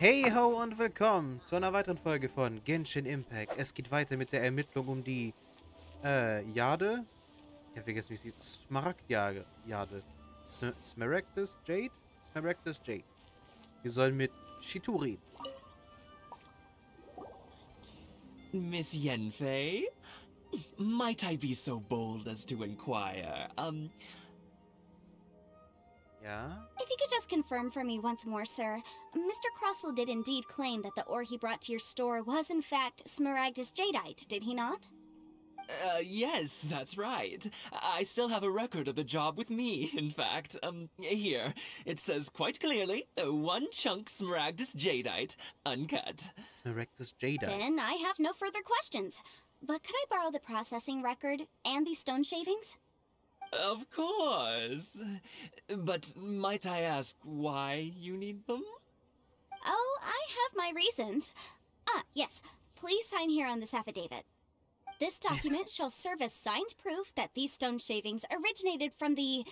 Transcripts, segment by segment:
Hey ho und willkommen zu einer weiteren Folge von Genshin Impact. Es geht weiter mit der Ermittlung um die, Jade. Ich hab vergessen, wie sie Smaragdjade. Smaragdus Jade? Smaragdus Jade. Wir sollen mit Shitu reden. Miss Yenfei? Might I be so bold as to inquire, Ja? If you could just confirm for me once more, sir. Mr. Korsl did indeed claim that the ore he brought to your store was in fact Smaragdus Jadeite, did he not? Yes, that's right. I still have a record of the job with me, in fact. Here. It says quite clearly, one chunk Smaragdus Jadeite, uncut. Smaragdus Jade. Then I have no further questions. But could I borrow the processing record and these stone shavings? Of course. But might I ask why you need them? Oh, I have my reasons. Ah, yes. Please sign here on this affidavit. This document shall serve as signed proof that these stone shavings originated from the,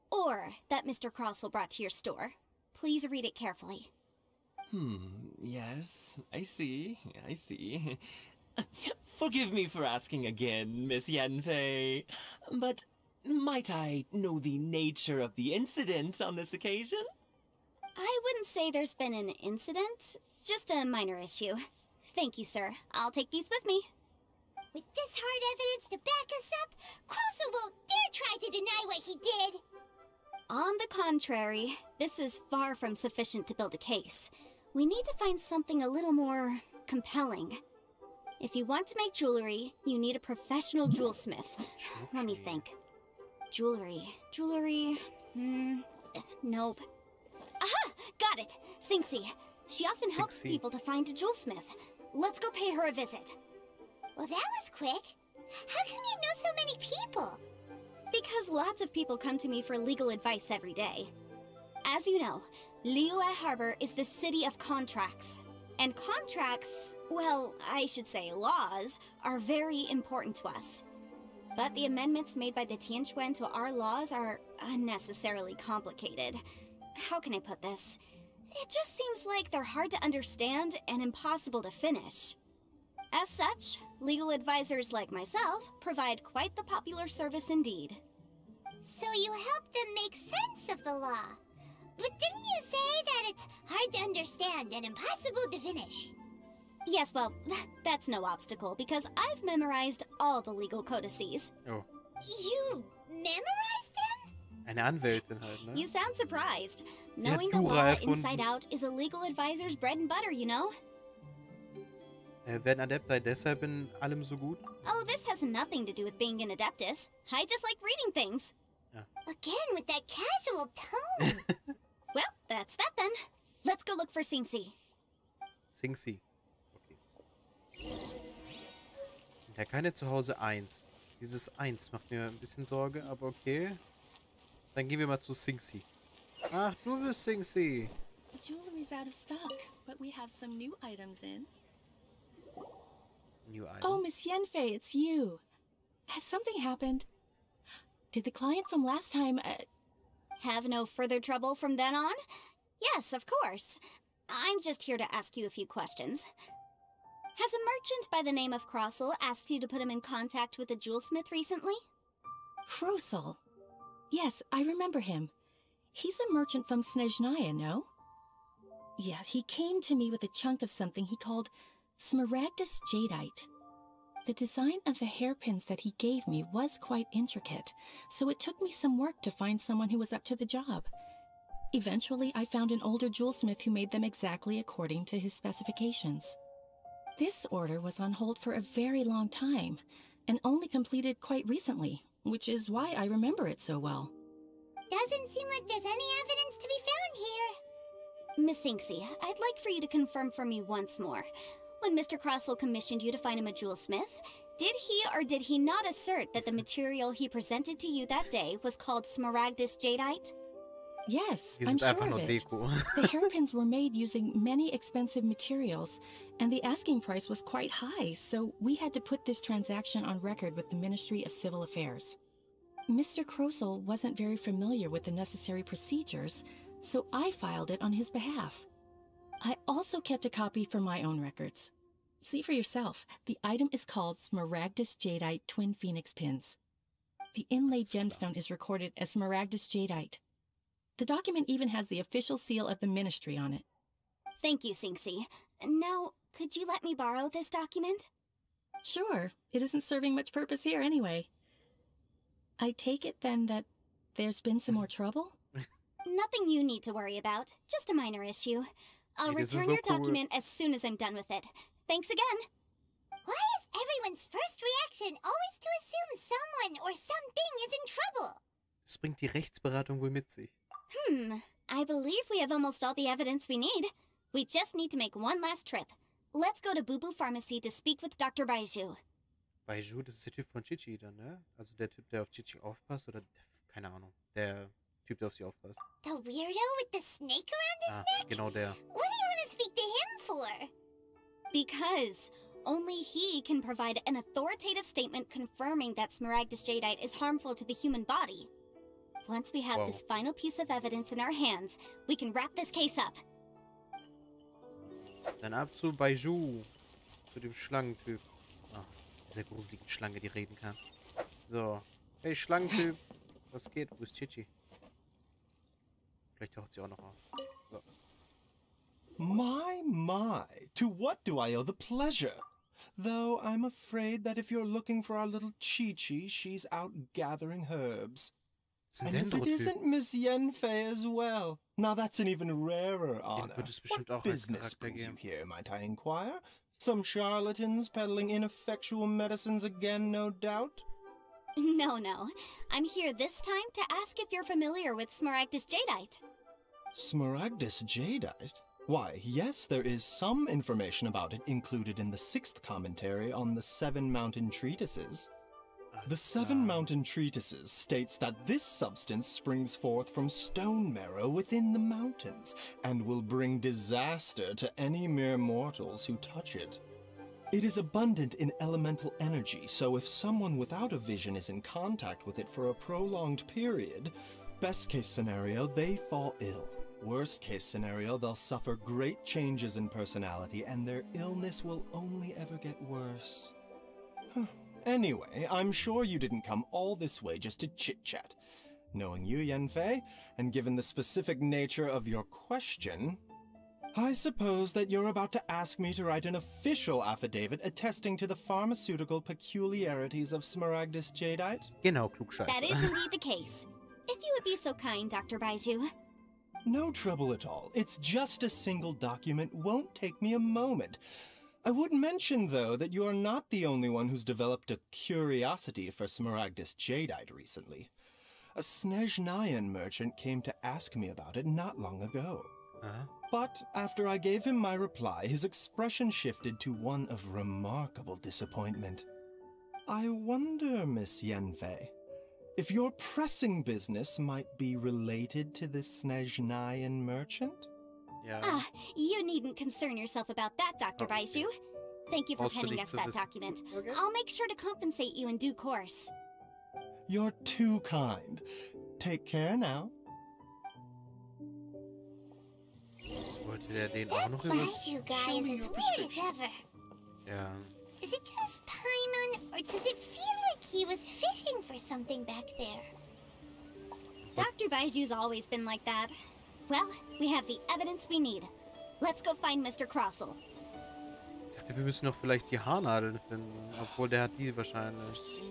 ore that Mr. Korsl brought to your store. Please read it carefully. Yes, I see. Forgive me for asking again, Miss Yenfei, but might I know the nature of the incident on this occasion? I wouldn't say there's been an incident, just a minor issue. Thank you, sir. I'll take these with me. With this hard evidence to back us up, Korsl won't dare try to deny what he did! On the contrary, this is far from sufficient to build a case. We need to find something a little more compelling. If you want to make jewelry, you need a professional jewelsmith. Let me think. Jewelry. Nope. Aha! Got it! Sinxi. She often helps people to find a jewelsmith. Let's go pay her a visit. Well, that was quick. How come you know so many people? Because lots of people come to me for legal advice every day. As you know, Liyue Harbor is the city of contracts. And contracts, well, I should say laws, are very important to us. But the amendments made by the Tianquan to our laws are unnecessarily complicated. How can I put this? It just seems like they're hard to understand and impossible to finish. As such, legal advisors like myself provide quite the popular service indeed. So you help them make sense of the law. But didn't you say that it's hard to understand and impossible to finish? Yes, well, that's no obstacle because I've memorized all the legal codices. Oh. You memorized them? Eine Anwältin halt, ne? You sound surprised. Sie hat Knowing the Jura law erfunden. inside out is a legal advisor's bread and butter, you know? Werden Adepti deshalb in allem so gut? Oh, this has nothing to do with being an Adeptus. I just like reading things. Ja. Again with that casual tone. Well, that's that then. Let's go look for Sinxi. Sinxi. Okay. Und der keine zu Hause 1. Dieses 1 macht mir ein bisschen Sorge, aber okay. Dann gehen wir mal zu Sinxi. Ach, du bist Sinxi. Jewelry's out of stock, but we have some new items in. New item. Oh, Miss Yenfei, it's you. Has something happened? Did the client from last time, Have no further trouble from then on? Yes, of course. I'm just here to ask you a few questions. Has a merchant by the name of Korsl asked you to put him in contact with a jewelsmith recently? Korsl? Yes, I remember him. He's a merchant from Snezhnaya, no? Yeah, he came to me with a chunk of something he called Smaragdus Jadeite. The design of the hairpins that he gave me was quite intricate, so it took me some work to find someone who was up to the job. Eventually, I found an older jewelsmith who made them exactly according to his specifications. This order was on hold for a very long time, and only completed quite recently, which is why I remember it so well. Doesn't seem like there's any evidence to be found here. Miss Sinxi, I'd like for you to confirm for me once more. When Mr. Korsl commissioned you to find him a jewelsmith, did he or did he not assert that the material he presented to you that day was called Smaragdus Jadeite? Yes, Die I'm sind einfach sure nur of it. Deko. The hairpins were made using many expensive materials, and the asking price was quite high, so we had to put this transaction on record with the Ministry of Civil Affairs. Mr. Korsl wasn't very familiar with the necessary procedures, so I filed it on his behalf. I also kept a copy for my own records. See for yourself. The item is called Smaragdus Jadeite Twin Phoenix Pins. The inlaid gemstone is recorded as Smaragdus Jadeite. The document even has the official seal of the Ministry on it. Thank you, Sinxi. Now, could you let me borrow this document? Sure, it isn't serving much purpose here anyway. I take it then that there's been some more trouble? Nothing you need to worry about. Just a minor issue. I'll return your document as soon as I'm done with it. Thanks again. Why is everyone's first reaction always to assume someone or something is in trouble? Das bringt die Rechtsberatung wohl mit sich. I believe we have almost all the evidence we need. We just need to make one last trip. Let's go to Bubu Pharmacy to speak with Dr. Baiju. Baiju, das ist der Typ von Chichi dann, ne? Also der Typ, der auf Chichi aufpasst, oder keine Ahnung. Der Typ, der auf sie aufpasst. The weirdo with the snake around his neck? Genau der. What do you want to speak to him for? Because only he can provide an authoritative statement confirming that Smaragdus Jadeite is harmful to the human body. Once we have this final piece of evidence in our hands, we can wrap this case up. Dann ab zu Baiju. Zu dem Schlangentyp. Ah, dieser gruseligen Schlange, die reden kann. So. Hey, Schlangentyp. Was geht? Wo ist Chichi? Vielleicht taucht sie auch noch auf. So. My, to what do I owe the pleasure? Though I'm afraid that if you're looking for our little Chi-Chi, she's out gathering herbs. And if it isn't Miss Yanfei as well, now that's an even rarer honor. What business brings you here, might I inquire? Some charlatans peddling ineffectual medicines again, no doubt? No. I'm here this time to ask if you're familiar with Smaragdus Jadeite. Smaragdus Jadeite? Why, yes, there is some information about it included in the 6th commentary on the 7 Mountain Treatises. The 7 Mountain Treatises states that this substance springs forth from stone marrow within the mountains, and will bring disaster to any mere mortals who touch it. It is abundant in elemental energy, so if someone without a vision is in contact with it for a prolonged period, best case scenario, they fall ill. Worst case scenario, they'll suffer great changes in personality, and their illness will only ever get worse. Anyway, I'm sure you didn't come all this way just to chit-chat. Knowing you, Yanfei, and given the specific nature of your question, I suppose that you're about to ask me to write an official affidavit attesting to the pharmaceutical peculiarities of Smaragdus Jadeite? Genau, Klugscheißer. That is indeed the case. If you would be so kind, Dr. Baiju. No trouble at all. It's just a single document. Won't take me a moment. I would mention, though, that you are not the only one who's developed a curiosity for Smaragdus Jadeite recently. A Snezhnayan merchant came to ask me about it not long ago. But after I gave him my reply, his expression shifted to one of remarkable disappointment. I wonder, Miss Yanfei, if your pressing business might be related to this Snezhnayan merchant? Yeah. You needn't concern yourself about that, Dr. Baiju. Thank you for penning us that document. Okay. I'll make sure to compensate you in due course. You're too kind. Take care now. Wollte der den auch noch übers... You guys, as weird as ever. Ja. Is it just Paimon, or does it feel like he was fishing for something back there? Dr. Baiju's always been like that. Well, we have the evidence we need. Let's go find Mr. Korsl. Ich dachte, wir müssen noch vielleicht die Haarnadeln finden. Obwohl, der hat die wahrscheinlich.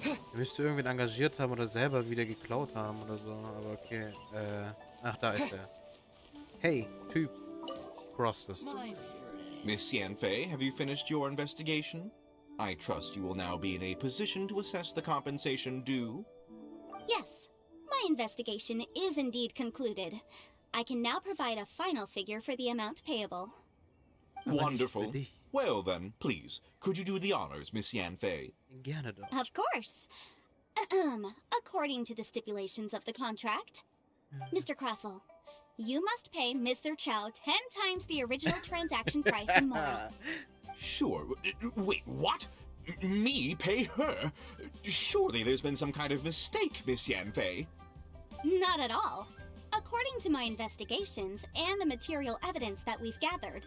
Er müsste irgendwen engagiert haben oder selber wieder geklaut haben oder so. Aber okay. Ach, da ist er. Hey, Typ. Korsl. Miss Yanfei, have you finished your investigation? I trust you will now be in a position to assess the compensation due. Yes. My investigation is indeed concluded. I can now provide a final figure for the amount payable. Wonderful. Well then, please, could you do the honors, Miss Yanfei? Gerne doch. Of course. According to the stipulations of the contract, Mr. Korsl, you must pay Mr. Chow 10 times the original transaction price and more. Sure. Wait, what? Me pay her? Surely there's been some kind of mistake, Miss Yanfei. Not at all. According to my investigations and the material evidence that we've gathered,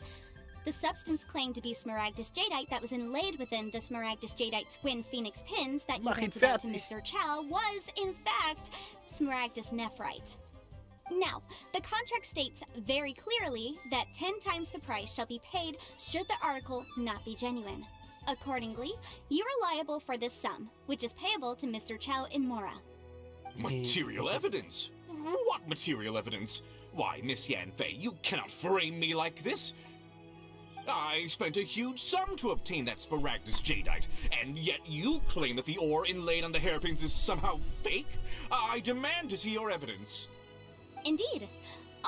the substance claimed to be smaragdus jadeite that was inlaid within the smaragdus jadeite twin phoenix pins that you rented out to Mr. Chow was, in fact, smaragdus nephrite. Now, the contract states very clearly that 10 times the price shall be paid should the article not be genuine. Accordingly, you are liable for this sum, which is payable to Mr. Chow in Mora. Material evidence? What material evidence? Why, Miss Yanfei, you cannot frame me like this. I spent a huge sum to obtain that smaragdus jadeite, and yet you claim that the ore inlaid on the hairpins is somehow fake? I demand to see your evidence. Indeed.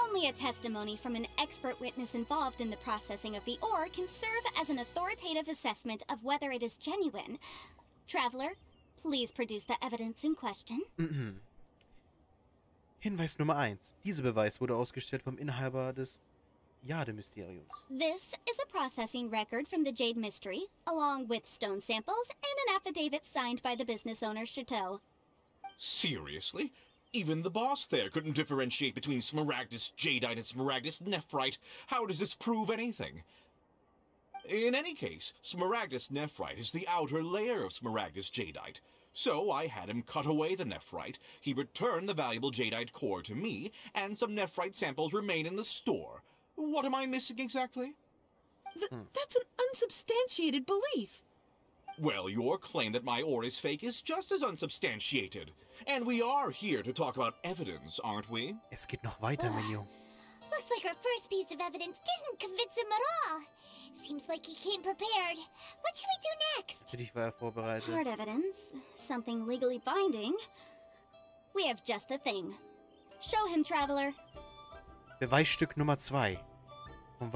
Only a testimony from an expert witness involved in the processing of the ore can serve as an authoritative assessment of whether it is genuine. Traveler, please produce the evidence in question. Hinweis Nummer 1. Dieser Beweis wurde ausgestellt vom Inhaber des Jade-Mysteriums. This is a processing record from the Jade Mystery, along with stone samples and an affidavit signed by the business owner, Chateau. Seriously? Even the boss there couldn't differentiate between smaragdus jadeite and smaragdus nephrite. How does this prove anything? In any case, smaragdus nephrite is the outer layer of smaragdus jadeite. So I had him cut away the nephrite, he returned the valuable jadeite core to me, and some nephrite samples remain in the store. What am I missing exactly? That's an unsubstantiated belief. Well, your claim that my ore is fake is just as unsubstantiated. And we are here to talk about evidence, aren't we? Es geht noch weiter, Minion. Looks like our first piece of evidence didn't convince him at all. Seems like he came prepared. What should we do next? Natürlich war vorbereitet. Hard evidence, something legally binding. We have just the thing. Show him, Traveler. Beweisstück Nummer 2. Vom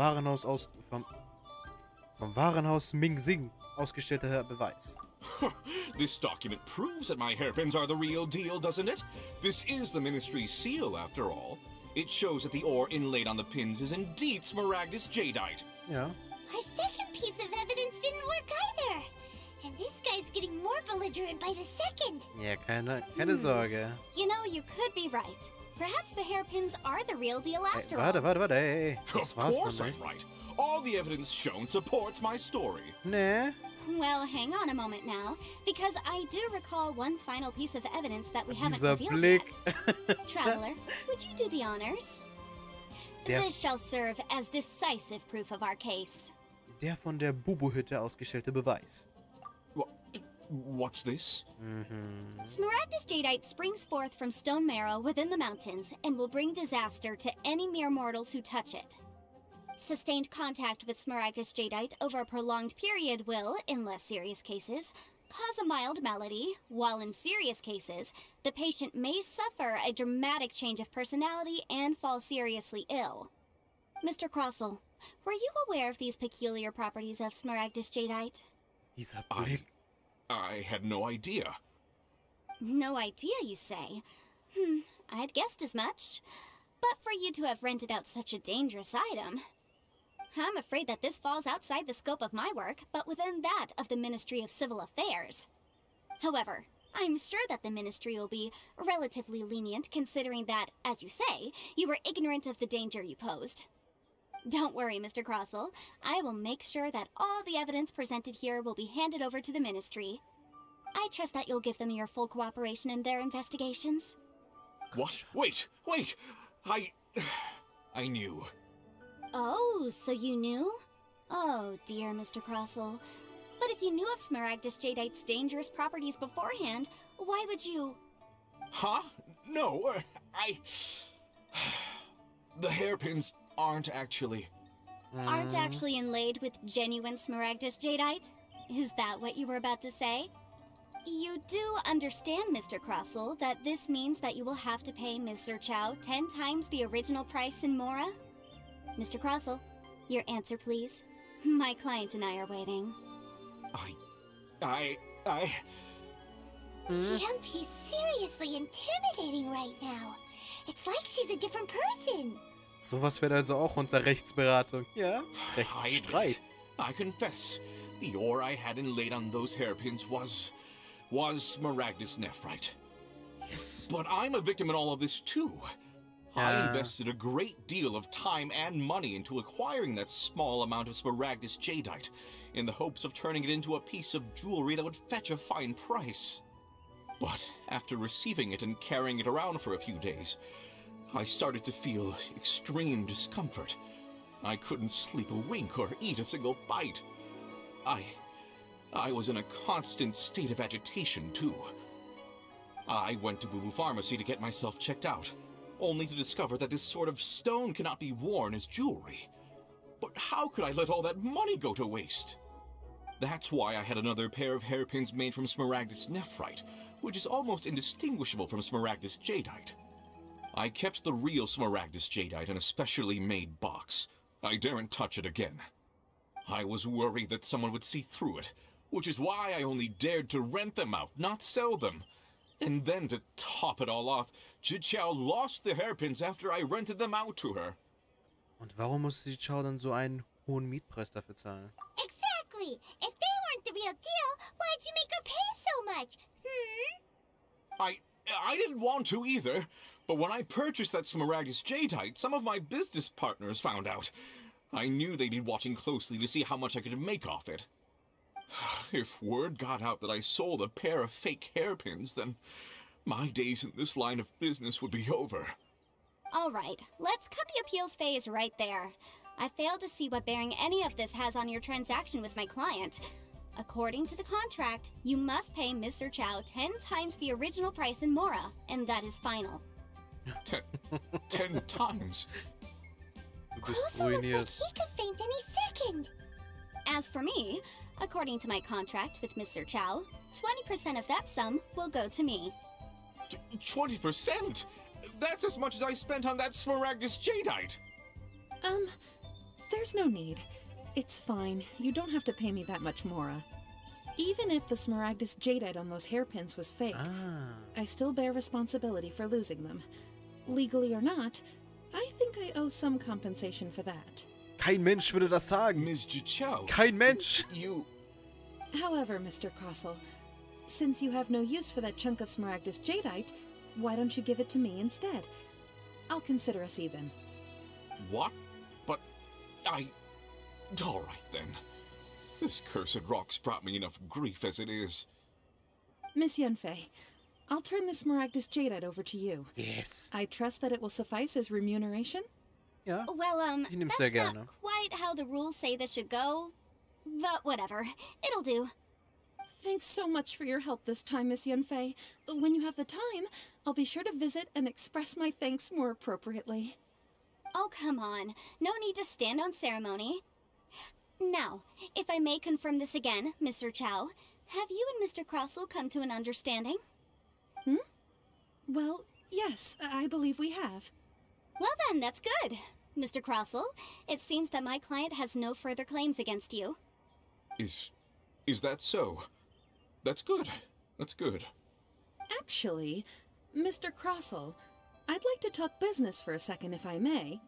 Warenhaus Ming Sing ausgestellter Beweis. This document proves that my hairpins are the real deal, doesn't it? This is the Ministry's seal, after all. It shows that the ore inlaid on the pins is indeed smaragdus jadeite. Ja. Our second piece of evidence didn't work either. And this guy's getting more belligerent by the second. Ja, keine Sorge. You know, you could be right. Perhaps the hairpins are the real deal after all. Warte, ey. Das Of war's course noch I'm nicht. right. All the evidence shown supports my story. Nee. Well, hang on a moment now, because I do recall one final piece of evidence that we haven't Dieser revealed Blick. yet. Traveler, would you do the honors? Der- This shall serve as decisive proof of our case. Der von der Bubu-Hütte ausgestellte Beweis. What's this? Smaragdus jadeite springs forth from stone marrow within the mountains and will bring disaster to any mere mortals who touch it. Sustained contact with smaragdus jadeite over a prolonged period will, in less serious cases, cause a mild malady, while in serious cases, the patient may suffer a dramatic change of personality and fall seriously ill. Mr. Korsl, were you aware of these peculiar properties of smaragdus jadeite? Dieser Blick. I had no idea. No idea, you say? I'd guessed as much. But for you to have rented out such a dangerous item... I'm afraid that this falls outside the scope of my work, but within that of the Ministry of Civil Affairs. However, I'm sure that the Ministry will be relatively lenient considering that, as you say, you were ignorant of the danger you posed. Don't worry, Mr. Korsl. I will make sure that all the evidence presented here will be handed over to the Ministry. I trust that you'll give them your full cooperation in their investigations. What? Wait! I knew. Oh, so you knew? Oh, dear Mr. Korsl. But if you knew of smaragdus jadeite's dangerous properties beforehand, why would you... Huh? No, The hairpins aren't actually... Aren't actually inlaid with genuine smaragdus jadeite? Is that what you were about to say? You do understand, Mr. Korsl, that this means that you will have to pay Mr. Chow 10 times the original price in Mora? Mr. Korsl, your answer, please. My client and I are waiting. Yanfei's seriously intimidating right now. It's like she's a different person. Sowas fällt also auch unter Rechtsberatung. Ja, Rechtsstreit. I confess, the ore I had inlaid on those hairpins was smaragdus nephrite. Yes. But I'm a victim in all of this too. I invested a great deal of time and money into acquiring that small amount of smaragdus jadeite, in the hopes of turning it into a piece of jewelry that would fetch a fine price. But after receiving it and carrying it around for a few days, I started to feel extreme discomfort. I couldn't sleep a wink or eat a single bite. I was in a constant state of agitation, too. I went to Boo Pharmacy to get myself checked out, only to discover that this sort of stone cannot be worn as jewelry. But how could I let all that money go to waste? That's why I had another pair of hairpins made from smaragdus nephrite, which is almost indistinguishable from smaragdus jadeite. I kept the real smaragdus jadeite in a specially made box. I daren't touch it again. I was worried that someone would see through it, which is why I only dared to rent them out, not sell them. And then to top it all off, Chichao lost the hairpins after I rented them out to her. Und warum musste die Chao dann so einen hohen Mietpreis dafür zahlen? Exactly. If they weren't the real deal, why'd you make her pay so much? I didn't want to either, but when I purchased that smaragdus jadeite, some of my business partners found out. I knew they'd be watching closely to see how much I could make off it. If word got out that I sold a pair of fake hairpins, then my days in this line of business would be over. All right, let's cut the appeals phase right there. I failed to see what bearing any of this has on your transaction with my client. According to the contract, you must pay Mr. Chow 10 times the original price in Mora, and that is final. 10 times? Korsl looks like he could faint any second. As for me, according to my contract with Mr. Chow, 20% of that sum will go to me. 20%? That's as much as I spent on that smaragdus jadeite. There's no need. It's fine. You don't have to pay me that much, Mora. Even if the smaragdus jadeite on those hairpins was fake, I still bear responsibility for losing them. Legally or not, I think I owe some compensation for that. Kein Mensch würde das sagen. Ms. Jichao. Kein Mensch. However, Mr. Korsl, since you have no use for that chunk of smaragdus jadeite, why don't you give it to me instead? I'll consider us even. What? But all right then. This cursed rock's brought me enough grief as it is. Miss Yunfei, I'll turn this smaragdus jadeite over to you. Yes. I trust that it will suffice as remuneration? Ja. Well, Ich nehm's that's sehr gerne. not quite how the rules say this should go. But whatever, it'll do. Thanks so much for your help this time, Miss Yunfei. When you have the time, I'll be sure to visit and express my thanks more appropriately. Oh, come on. No need to stand on ceremony. Now, if I may confirm this again, Mr. Chow, have you and Mr. Korsl come to an understanding? Well, yes, I believe we have. Well then, that's good. Mr. Korsl, it seems that my client has no further claims against you. Is that so? That's good. That's good. Actually, Mr. Korsl, I'd like to talk business for a second, if I may.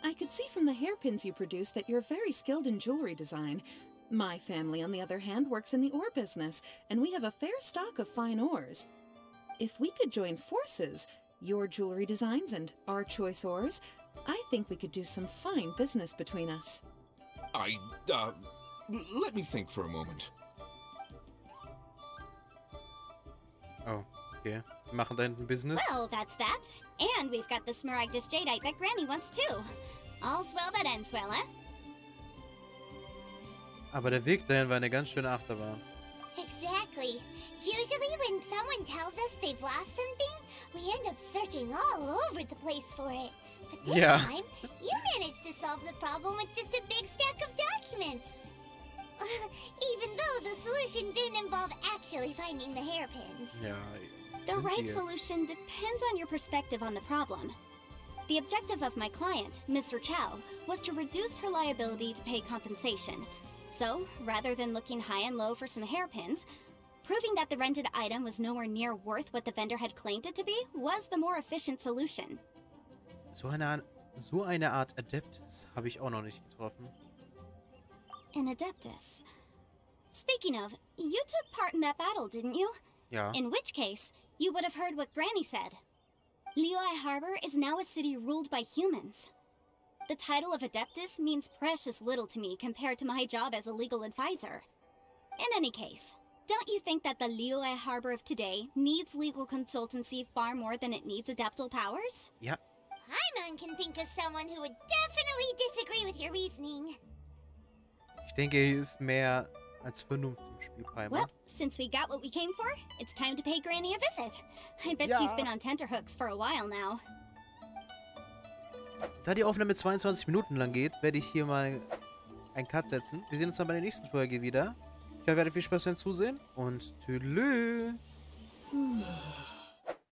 I could see from the hairpins you produce that you're very skilled in jewelry design. My family, on the other hand, works in the ore business, and we have a fair stock of fine ores. If we could join forces, your jewelry designs and our choice ores, I think we could do some fine business between us. Let me think for a moment. Oh, okay. Wir machen da hinten Business. Well, that's that. And we've got the smaragdus jadeite that Granny wants too. All's well that ends well, eh? Aber der Weg dahin war eine ganz schöne Achterbahn. Exactly. Usually when someone tells us they've lost something, we end up searching all over the place for it. But this time, you managed to solve the problem with just a big stack of documents. Even though the solution didn't involve actually finding the hairpins. Ja. The right solution depends on your perspective on the problem. The objective of my client, Mr. Chow, was to reduce her liability to pay compensation. So, rather than looking high and low for some hairpins, proving that the rented item was nowhere near worth what the vendor had claimed it to be was the more efficient solution. So eine Art Adeptus habe ich auch noch nicht getroffen. An Adeptus. Speaking of, you took part in that battle, didn't you? Ja. In which case, you would have heard what Granny said. Liyue Harbor is now a city ruled by humans. The title of Adeptus means precious little to me compared to my job as a legal advisor. In any case, don't you think that the Liyue Harbor of today needs legal consultancy far more than it needs adeptal powers? Ja. Paimon can think of someone who would definitely disagree with your reasoning. Ich denke, hier ist mehr als Vernunft im Spiel, Paimon. Well, since we got what we came for, it's time to pay Granny a visit. I bet she's been on tenterhooks for a while now. Da die Aufnahme 22 Minuten lang geht, werde ich hier mal einen Cut setzen. Wir sehen uns dann bei der nächsten Folge wieder. Ich hoffe, ihr hattet viel Spaß beim Zusehen und tschüss.